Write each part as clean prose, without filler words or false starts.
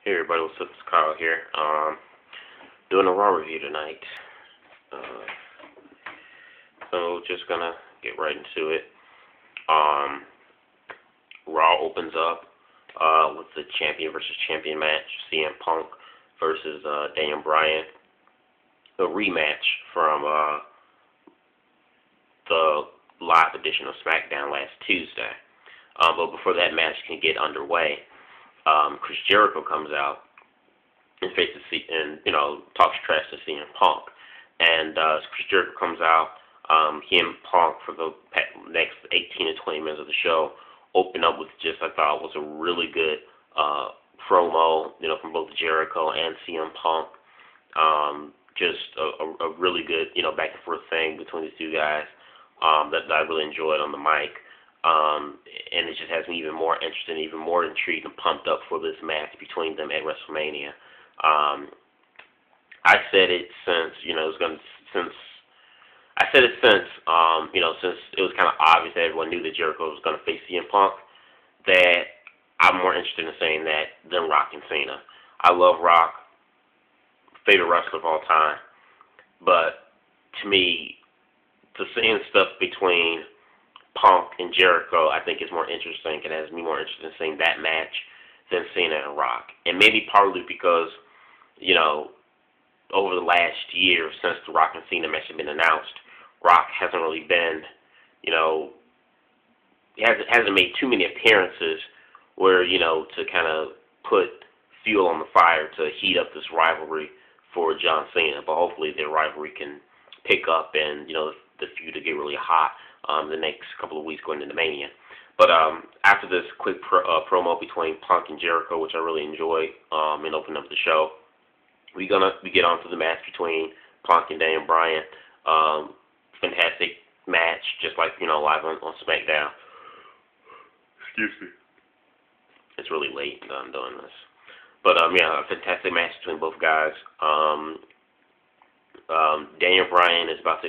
Hey everybody, what's up? It's Kyle here. Doing a RAW review tonight. Uh, so just gonna get right into it. Um, RAW opens up with the champion versus champion match, CM Punk versus Daniel Bryan. A rematch from the live edition of SmackDown last Tuesday. But before that match can get underway, Chris Jericho comes out and faces talks trash to CM Punk. And Chris Jericho comes out, he and Punk for the next 18 to 20 minutes of the show open up with just I thought was a really good promo, from both Jericho and CM Punk. Just a really good back and forth thing between these two guys that I really enjoyed on the mic. And it just has me even more interested, even more intrigued and pumped up for this match between them at WrestleMania. I said it since since it was kind of obvious that everyone knew that Jericho was going to face CM Punk, that I'm more interested in saying that than Rock and Cena. I love Rock, favorite wrestler of all time, but to me, the seeing stuff between Punk and Jericho, I think is more interesting and has me more interested in seeing that match than Cena and Rock. And maybe partly because, over the last year since the Rock and Cena match had been announced, Rock hasn't really been, he hasn't made too many appearances where, to kind of put fuel on the fire to heat up this rivalry for John Cena. But hopefully their rivalry can pick up and, the feud to get really hot the next couple of weeks going into Mania. But after this quick promo between Punk and Jericho, which I really enjoyed, and opened up the show, we get on to the match between Punk and Daniel Bryan. Fantastic match, just like live on SmackDown. Excuse me. It's really late that I'm doing this, but a fantastic match between both guys. Daniel Bryan was about to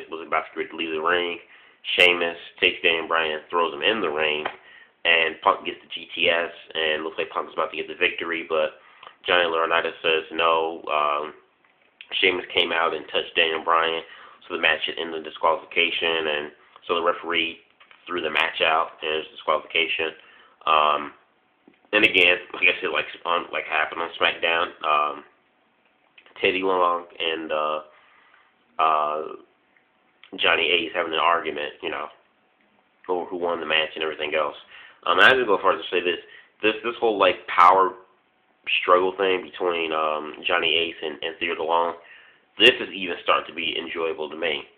leave the ring. Sheamus takes Daniel Bryan and throws him in the ring, and Punk gets the GTS, and looks like Punk's about to get the victory, but Johnny Laurinaitis says no. Sheamus came out and touched Daniel Bryan, so the match should end in disqualification, and so the referee threw the match out, and it was disqualification. And again, like I said, like happened on SmackDown, Teddy Long and Johnny Ace having an argument, over who won the match and everything else. And I would go as far as to say this whole power struggle thing between Johnny Ace and Theodore Long, this is even starting to be enjoyable to me.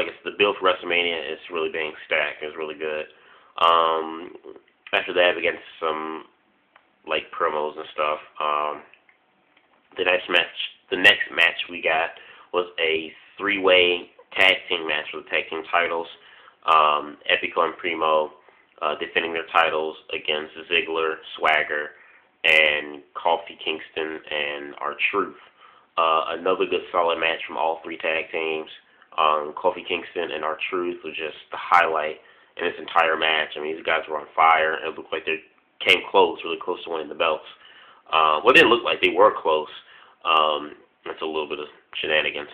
It's the build for WrestleMania is really being stacked. It's really good. After that, we get some promos and stuff. The next match we got was a three-way tag team match for the tag team titles. Epico and Primo defending their titles against Ziggler, Swagger, and Kofi Kingston and R-Truth. Another good solid match from all three tag teams. Kofi Kingston and R-Truth was just the highlight in this entire match. I mean, these guys were on fire. It looked like they came really close to winning the belts. Well, it didn't look like they were close. That's a little bit of shenanigans.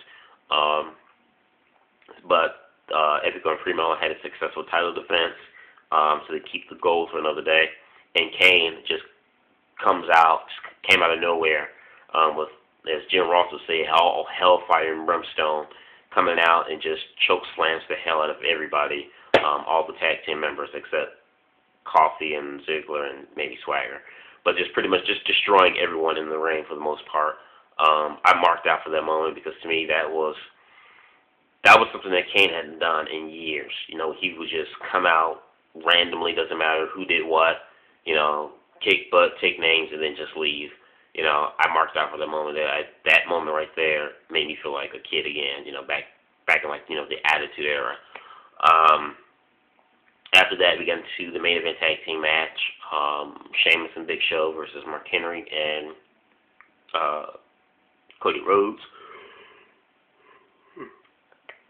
But Epico and Primo had a successful title defense, so they keep the gold for another day. And Kane just came out of nowhere with, as Jim Ross would say, all hellfire and brimstone, coming out and just choke slams the hell out of everybody, all the tag team members except Kofi and Ziggler and maybe Swagger. But just pretty much just destroying everyone in the ring for the most part. I marked out for that moment because to me that was something that Kane hadn't done in years. He would just come out randomly, doesn't matter who did what, kick butt, take names, and then just leave. I marked out for that moment. That moment right there made me feel like a kid again. Back in the Attitude Era. After that, we got into the main event tag team match. Sheamus and Big Show versus Mark Henry and Cody Rhodes.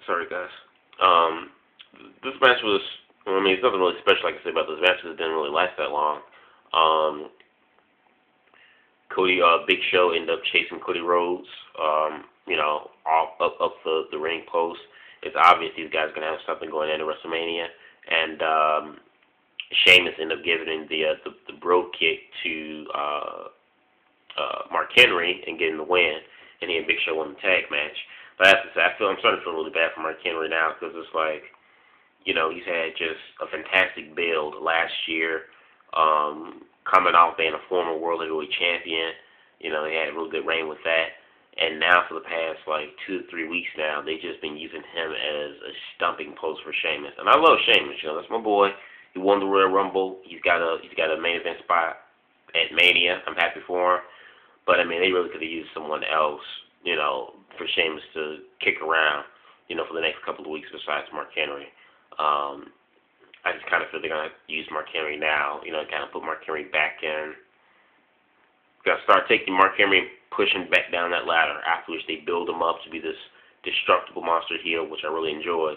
Sorry, guys. This match was, there's nothing really special I can say about this match because it didn't really last that long. Big Show ended up chasing Cody Rhodes, all up the ring post. It's obvious these guys are gonna have something going into WrestleMania, and Sheamus ended up giving the bro kick to Mark Henry and getting the win, and he and Big Show won the tag match. But as I said, I'm starting to feel really bad for Mark Henry now because it's like, he's had just a fantastic build last year, coming off being a former World Heavyweight Champion. He had a really good reign with that. And now for the past, 2 to 3 weeks now, they've just been using him as a stumping post for Sheamus. And I love Sheamus. That's my boy. He won the Royal Rumble. He's got a main event spot at Mania. I'm happy for him. But, they really could have used someone else, for Sheamus to kick around, for the next couple of weeks besides Mark Henry. I just kind of feel they're going to use Mark Henry now, kind of put Mark Henry back in. Got to start taking Mark Henry and pushing back down that ladder, after which they build him up to be this destructible monster heel, which I really enjoyed.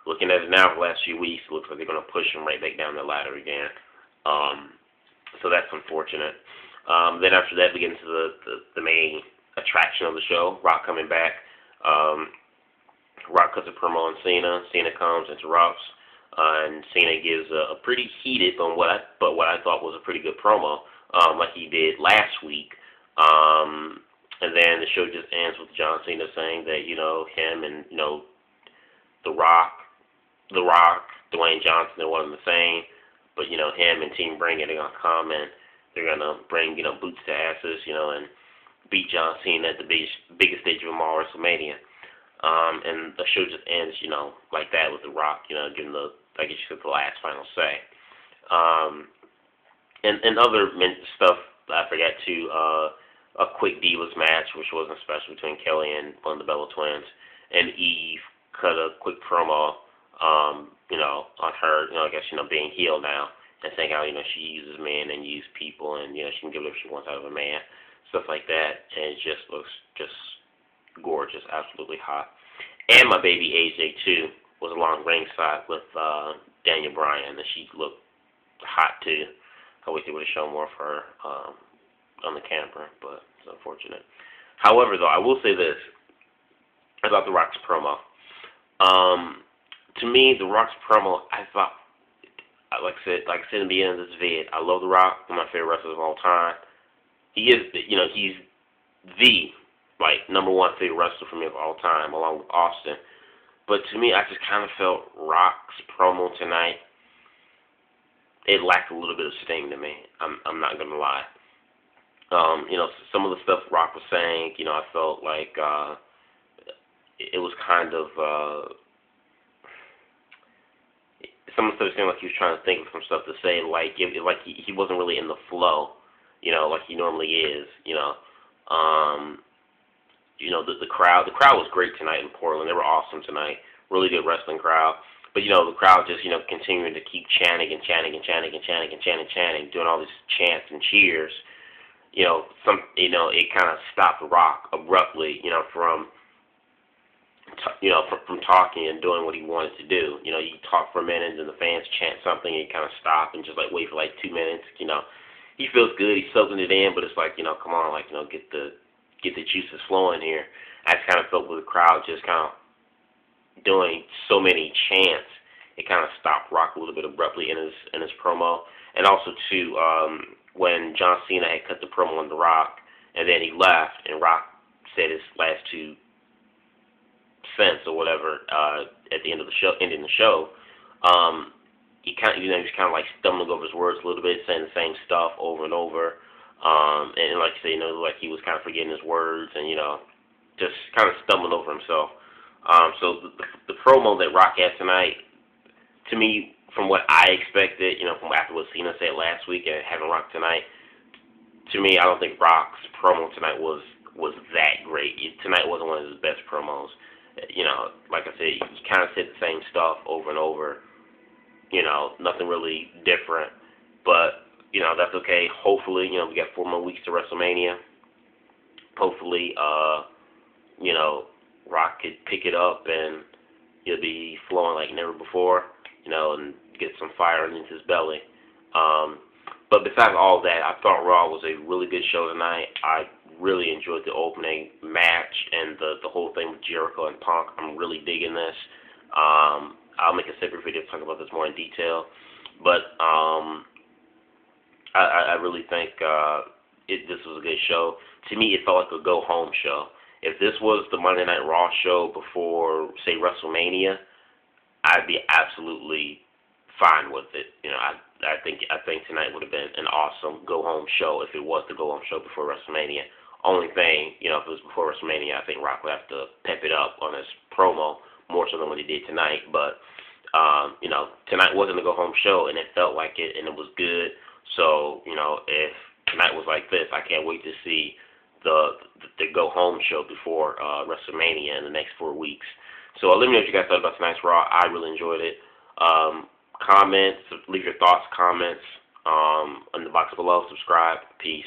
Looking at it now for the last few weeks, it looks like they're going to push him right back down the ladder again. So that's unfortunate. Then after that, we get into the main attraction of the show, Rock coming back. Rock cuts a promo on Cena. Cena comes, interrupts, and Cena gives a pretty heated, but what I thought was a pretty good promo, like he did last week. And then the show just ends with John Cena saying that, him and, The Rock, Dwayne Johnson, they're one and the same. But, him and Team Bring It, they're going to come and they're going to bring, boots to asses, and beat John Cena at the biggest stage of them all, WrestleMania. And the show just ends, like that with The Rock, giving the last final say. And other stuff I forgot to, a quick Divas match, which wasn't special, between Kelly and one of the Bella Twins. And Eve cut a quick promo, on her, I guess, being healed now, and saying how, she uses men and uses people, and, she can give whatever she wants out of a man, stuff like that. And it just looks just gorgeous, absolutely hot. And my baby AJ, too, was along ringside with Daniel Bryan, and she looked hot, too. I wish they would have shown more of her on the camera, but it's unfortunate. However, though, I will say this about The Rock's promo. To me, The Rock's promo, I thought, like I said in the beginning of this vid, I love The Rock, one of my favorite wrestlers of all time. He is, he's the, number one favorite wrestler for me of all time, along with Austin. But to me, I just kind of felt Rock's promo tonight, it lacked a little bit of sting to me. I'm not going to lie. Some of the stuff Rock was saying, I felt like it was kind of, some of the stuff seemed like he was trying to think of some stuff to say, like he wasn't really in the flow, like he normally is, the crowd was great tonight in Portland. They were awesome tonight. Really good wrestling crowd. But, the crowd just, continuing to keep chanting and chanting and chanting and chanting and chanting and chanting, doing all these chants and cheers. It kind of stopped Rock abruptly, from talking and doing what he wanted to do. You talk for a minute and the fans chant something and you kind of stop and just wait for 2 minutes. He feels good, he's soaking it in, but it's come on, get the juices flowing here. I just kind of felt with the crowd just kind of doing so many chants, it kind of stopped Rock a little bit abruptly in his promo. And also too, when John Cena had cut the promo on The Rock, and then he left, and Rock said his last 2 cents or whatever at the end of the show, ending the show. He kind of, he was kind of stumbling over his words a little bit, saying the same stuff over and over. And like you say, like he was kind of forgetting his words, and just kind of stumbling over himself. So the promo that Rock had tonight, to me, from what I expected, from after what Cena said last week and having Rock tonight, to me, I don't think Rock's promo tonight was that great. Tonight wasn't one of his best promos. Like I said, he kind of said the same stuff over and over. Nothing really different. But, that's okay. Hopefully, we got 4 more weeks to WrestleMania. Hopefully, Rock could pick it up and he'll be flowing like never before, and get some fire underneath his belly. But But besides all that, I thought Raw was a really good show tonight. I really enjoyed the opening match and the whole thing with Jericho and Punk. I'm really digging this. I'll make a separate video to talk about this more in detail. But I really think this was a good show. To me, it felt like a go-home show. If this was the Monday Night Raw show before, say, WrestleMania, I'd be absolutely fine with it. You know, I think tonight would have been an awesome go-home show if it was the go-home show before WrestleMania. Only thing, you know, if it was before WrestleMania, I think Rock would have to pep it up on his promo more so than what he did tonight. But, you know, tonight wasn't a go-home show, and it felt like it, and it was good. So, you know, if tonight was like this, I can't wait to see the go-home show before WrestleMania in the next 4 weeks. So let me know what you guys thought about tonight's Raw. I really enjoyed it. Comments, leave your thoughts, comments in the box below. Subscribe. Peace.